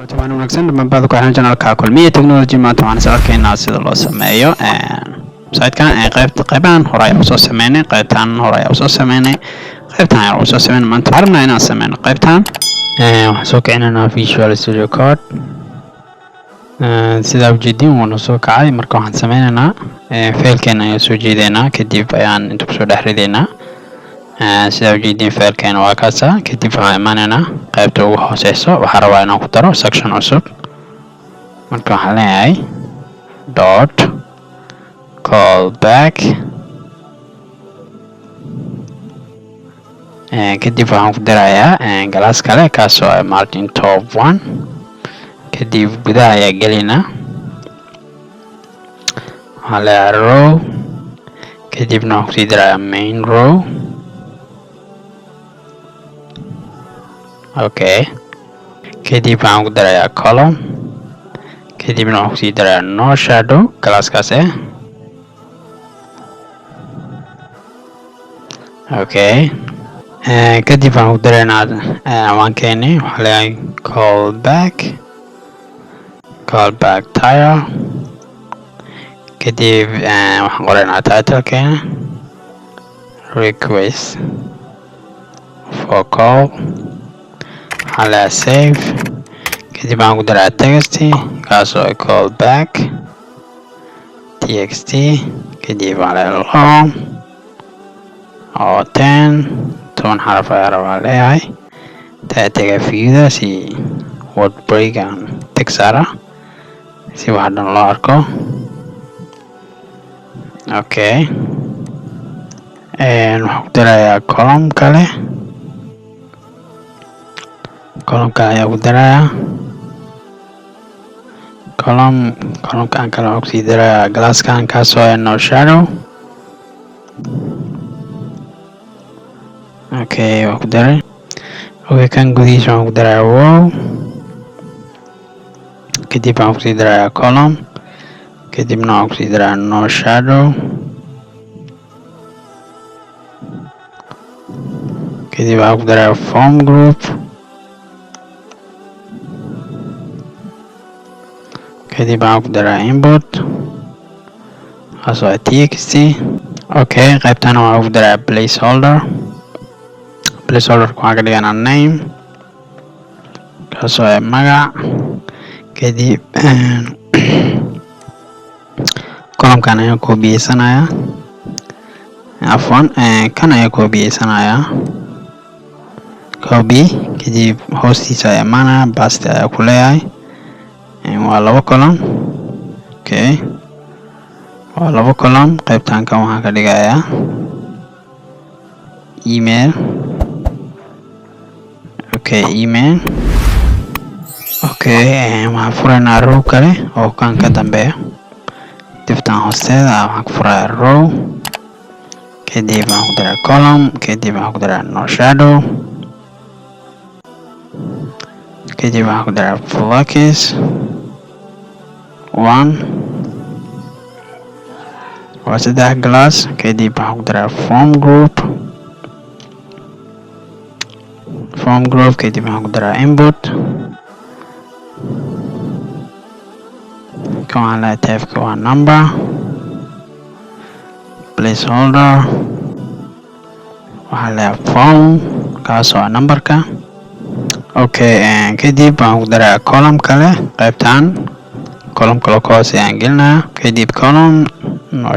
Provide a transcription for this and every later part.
طبعا wanaagsan dhammaan baad ku xirnaan janalka kulmiye technology maanta waxaan soo arkaynaa sida loo sameeyo website-kan qaybtan hore ayaan soo sameynay qaybtan hore ayaan soo sameynay qaybtan ayaan soo sameynay maanta waxaan rabnaa inaan sameyno qaybtan waxaan soo kicinaynaa Visual Studio Code sida ujeedin waan soo kacay marka waxaan sameynaynaa failkeena ayaan soo jeedaynaa kadib ayaan inta ku soo dhaxrideynaa sida ujeedin failkeena waa kaasa kadib waxaan imaanaynaa qaybta ugu hooseyso waxaan rabaa inaan ku daro section cusub marka waxaan leeyahay dot callback kadib waxaan ku darayaa class kale kaasoo ah margin top 1 kadib gudaha ayaa gelinaa waxaan leeyahay row kadibna waxaan kusii darayaa main row okay kadib waxaan ku darayaa column kadibna waxaan kusii darayaa no shadow classkaas okay kadib waxaan ku daraynaa ciwaankeeni waxaa leeyahay callback tire kadib waxaan qoraynaa titlekeena request for call waxaan leeyahay save kadib waxaan ku darayaa text kaasoo ah callback txt kadib waxaan leeyahay long oo 10 xaraf ayaa rabaa leeyahay taga fiida si word break aan texara si wax dhan loo arko okay waxaan ku darayaa column kale ayaa ku darayaa columnkan kale waxaan kusii darayaa glasskan kaasoo ah no shadow okay waan ku daray okay kan gudihiisa waxaan ku darayaa wow kadib waxaan kusii darayaa column kadibna waxaan kusii darayaa no shadow kadib waxaan ku darayaa form group kadib waxaan ku darayaa input kaasoo ah txt okay qaybtana waxaan ku darayaa placeholder waxaan ka dhiganaa name kaasoo ah magac kadib columnkan ayaan koobiyeysanaya kan ayaan koobiyeysanaya copy kadib hoostiisa ayaa imaanaya basti ayaa ku leeyahay waa 2 column okay waa 2 column qaybtan kan waxaan ka dhigayaa email okay email okay waxaan furaynaa row kale oo kan ka dambeeya diftan hoosteeda waxaan ku furayaa row kadib waxaan ku darayaa column kadib waxaan ku darayaa no shadow kadib waxaan ku darayaa focus 1 waa 3 glass kadib waxaan ku darayaa form group kadib waxaan ku darayaa input kan waxaan leeyahay typeka waa number placeholder waxaan leeyahay form kaasoo ah numberka okay kadib waxaan ku darayaa column kale qaybtan column kale ka hoose ayaan gelinayaa kadib column no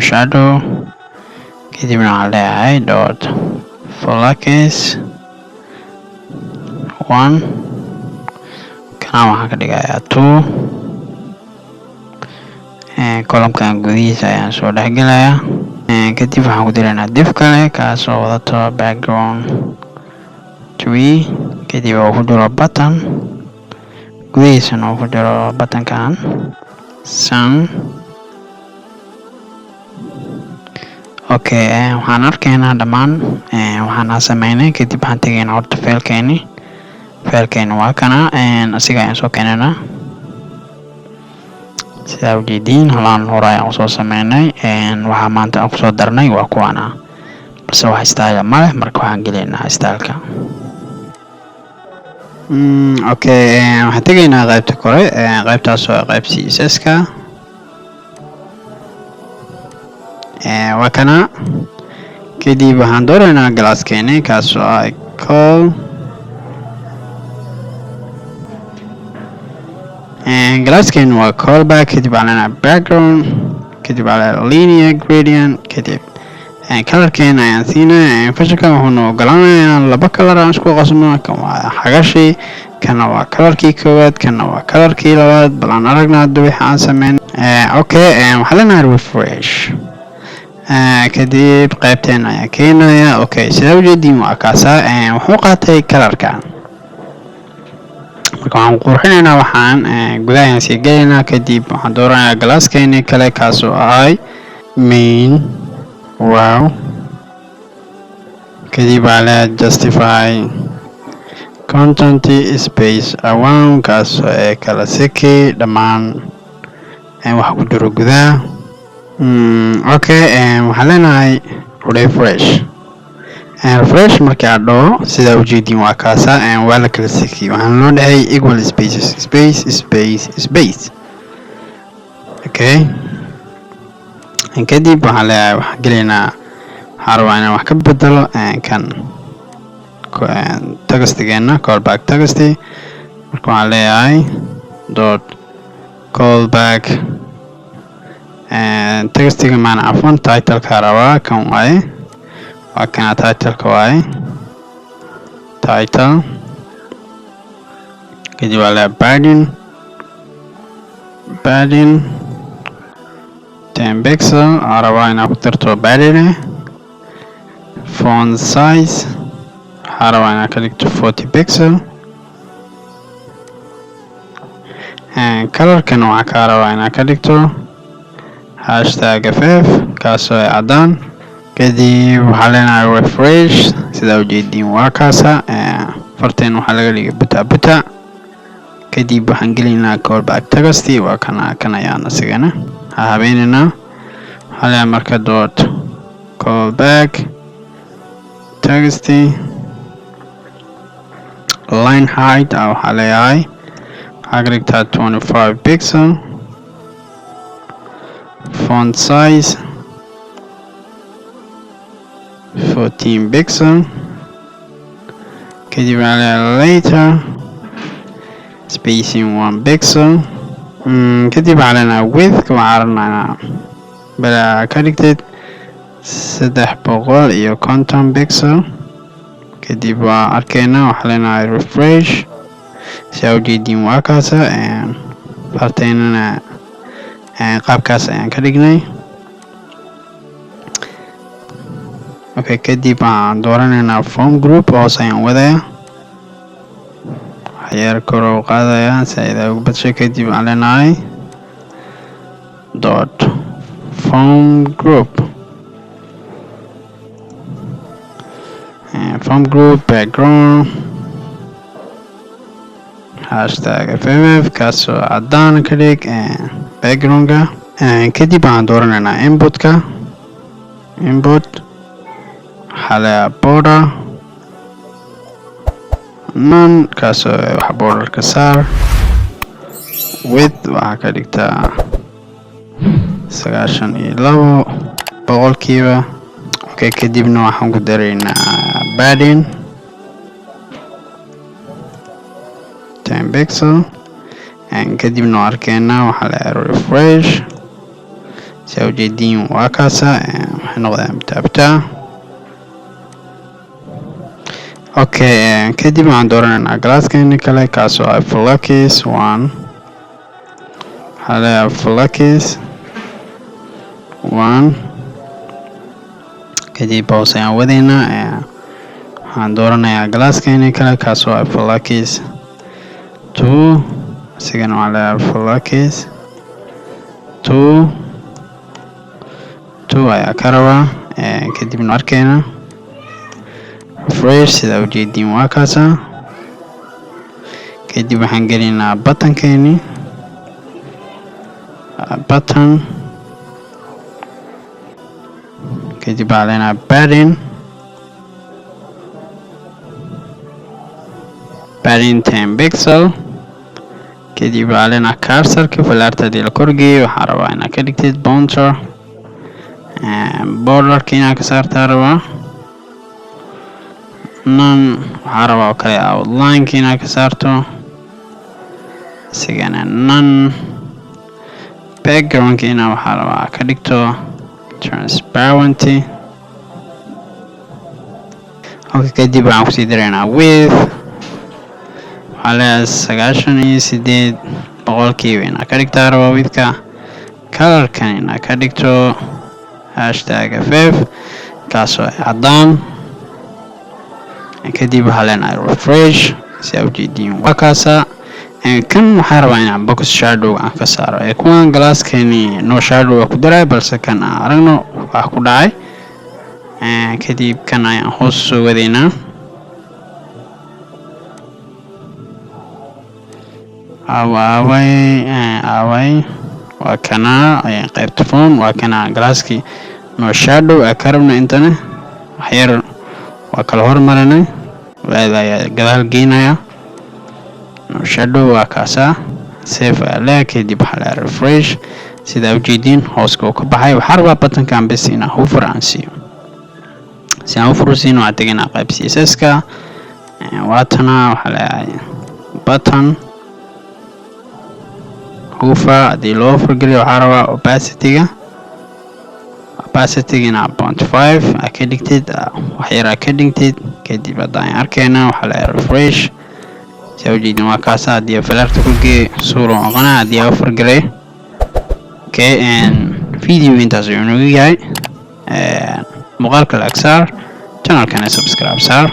shadow kadibna waxaan leeyahay dot focus 1 kana waxaan ka dhigayaa 2 columnkan gudihiisa ayaan soo dhexgelayaa kadib waxaan ku diraynaa div kale kaasoo wadato background 3 kadib oo ku jiro button gudihiisana oo ku jiro buttonkan sun okay waxaan arkaynaa dhammaan waxaan sameynay kadib waxaan tegaynaa horta failkeeni waa kana asiga ayaan soo keenaynaa sida ujeediin halaan hore ayaan usoo sameynay waxaa maanta aan kusoo darnay waa kuwana balse wax style ma leh marka waxaan gelaynaa styleka Okay, waxaan tegaynaa qaybta kore, qaybtaas oo qayb CSS-ka. Waa kana kadib waxaan dooraynaa glasskeeni kaas oo ah call. Glasskeeni waa callback, kadib waxaan leenahay background, kadib waxaan leenahay linear gradient, kadib colorkeena ayaan siinay. Fashalkan wuxuuna ogolaanayaa laba color aan isku qasno. Kan waa xagashi, kana waa colorkii koowaad, kana waa colorkii labaad. bal aan aragna hadda wixii aan sameyn. Okay, waxaan leenahay refresh. Kadib qaybteena ayaa keenaya. Okay, sida ujeediin waa kaasa. Wuxuu qaatay colorkan. marka waxaan qurxinaynaa, waxaan gudaha sii gelaynaa. kadib waxaan dooranayaa glasskeeni kale kaas oo ahay main. Wow, kadib waxaa justify content space around kaas oo kala seki dhammaan wax ku jiro gudaha. Okay, waxaan leenahay refresh. Refresh markii aad dhaho sida ujeediin waa kaasa. waa la kala seki, waxaan loo dhahay equal spaces, space space space. Okay, kadib waxaan leeyahay waxaan gelaynaa, waxaan rabaa inaan wax ka bedelo kan textigeena callback text. marka waxaan leeyahay dot callback textiga maana cafwan titleka rabaa kan waaye. waa kana titleka waaye title. kadib waxaan leeyahay padding 10 pixel. waxaan rabaa inaan ku darto padding. font size waxaan rabaa inaan ka dhigto 40 pixel. colorkan waxaan ka rabaa inaan ka dhigto hashtag ff kaas oo cadaan. kadib waxaan leenahay refresh. sida ujeediin waa kaasa. farteen waxaa laga dhigay buta. kadib waxaan gelinaynaa callback text. waa kan ayaan asigana habeenina. waxaan leeyahay marka dot callback text line height waxaa leeyahay waxaa ka dhigtaa 25 pixel. font size 14 pixel. kadib waxaan leeyahay later spacing 1 pixel. kadib waxaan leenahay width waxaan rabnaa bala ka dhigtid 350 pixel. kadib waa arkeena waxaan leenahay refresh. sida ujeediin waa kaasa. farteenana qaabkaas ayaan ka dhignay. okay, kadib waxaan dooranaynaa form group. hoos ayaan wadaya, waxyaar kor u qaadaya sida ugu badshay. kadib waxaan leenahay dot form group background hashtag ff kaas oo cadaan ka dhig backgroundka. kadib waxaan dooranaynaa input waxaa leeyahay border none kaas oo wax borderka saar. width waxaa ka dhigtaa 92 boqolkiiba. okay, kadibna waxaan ku daraynaa padding 10 pixel. kadibna waa arkeena waxaa leeyahay refresh. sida ujeediin waa kaasa. waxay noqdeen bitaa. okay, kadib waxaan dooranaynaa glasskeeni kale kaas oo ah flux 1. waxaa leeyahay flux 1. kadib hoos ayaan wadaynaa. waxaan dooranayaa glasskeeni kale kaas oo ah flux 2. isigana waxaa leeyahay flux 2 ayaa ka rabaa. kadibna arkeena refresh. sida ujeediin waa kaasa. kadib waxaan gelinaynaa buttonkeeni button. kadib waxaan leenahay padding 10 pixel kadib waxaa leenahay cursor-ka falaarta hadii la korgeeyo waxaa rabaa inaad ka dhigtid pointer border-ka inaad ka saartaa rabaa waxaa rabaa oo kale outline-ka inaad ka saarto isigana background-ka inaad waxaa rabaa ka dhigto transparency kadib waxaan kusii daraynaa width waxaa leeyahay 98% inaad ka dhigtaa rabaa widthka color-kan inaad ka dhigto #5 kaasoo cadaan kadib waxaa leenahay refresh si aad ujeediin waa kaasa kan waxaa rabaa inaan box shadow aan ka saaro kuwan glasskeeni no shadow ku daray balse kan aan aragno wax ku dhacay kadib kan ayaan hoos soo wadaynaa away waa kana qaybta phone waa kana glasski no shadow ka rabna intana waxyar waa kala hormarinay ayaa gadaal geynaya no shadow waa kaasa save ala kadib waxaa refresh sida ujeedin hooska ka baxay waxaa rabaa button-kan bas inaan hover aan siiyo si aan u fursiino waxaan tegaynaa qayb CSS-ka waatana waxaa leeyahay button hover hadii loo furgeliyo waxaa rabaa opacity-ga 0.5 ka dhigtid waxyar ka dhigtid kadib haddaan arkayna waxaa leeyahay refresh si aad ujeedin waa kaasa hadii falaarta ku geey suuro noqona hadii aan furgelay video intaas ayuu noogu yahay muuqaalka like saar janalkana subscribe saar